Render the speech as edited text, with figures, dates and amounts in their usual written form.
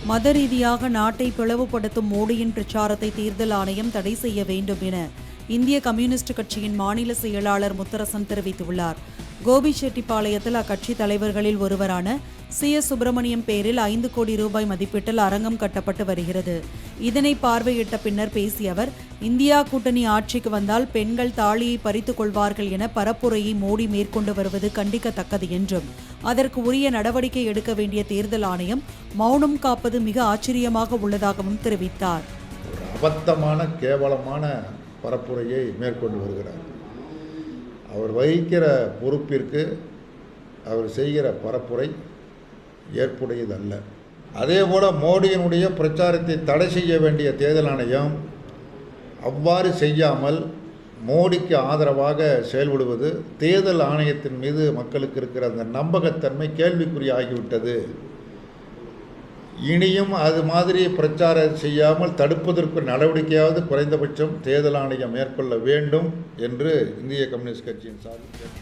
மத ரீதியாக நாட்டை பிளவுபடுத்தும் மோடியின் பிரச்சாரத்தை தேர்தல் ஆணையம் தடை செய்ய வேண்டும் என இந்திய கம்யூனிஸ்ட் கட்சியின் மாநில செயலாளர் முத்தரசன் தெரிவித்துள்ளார். கோபிச்செட்டிப்பாளையத்தில் அக்கட்சி தலைவர்களில் ஒருவரான CS சுப்பிரமணியம் பேரில் 5 கோடி ரூபாய் மதிப்பீட்டில் அரங்கம் கட்டப்பட்டு வருகிறது. இதனை பார்வையிட்ட பின்னர் பேசிய அவர், இந்தியா கூட்டணி ஆட்சிக்கு வந்தால் பெண்கள் தாலியை பறித்துக் கொள்வார்கள் என பரப்புரையை மோடி மேற்கொண்டு வருவது கண்டிக்கத்தக்கது என்றும், அதற்கு உரிய நடவடிக்கை எடுக்க வேண்டிய தேர்தல் ஆணையம் மௌனம் காப்பது மிக ஆச்சரியமாக உள்ளதாகவும் தெரிவித்தார். அபத்தமான கேவலமான பரப்புரையை மேற்கொண்டு வருகிறார். அவர் வகிக்கிற பொறுப்பிற்கு அவர் செய்கிற பரப்புரை ஏற்புடையதல்ல. அதேபோல் மோடியினுடைய பிரச்சாரத்தை தடை செய்ய வேண்டிய தேர்தல் ஆணையம் அவ்வாறு செய்யாமல் மோடிக்கு ஆதரவாக செயல்படுவது தேர்தல் ஆணையத்தின் மீது மக்களுக்கு இருக்கிற அந்த நம்பகத்தன்மை கேள்விக்குறியாகிவிட்டது. இனியும் அது மாதிரி பிரச்சாரம் செய்யாமல் தடுப்பதற்கு நடவடிக்கையாவது குறைந்தபட்சம் தேர்தல் ஆணையம் மேற்கொள்ள வேண்டும் என்று இந்திய கம்யூனிஸ்ட் கட்சியின் சார்பில்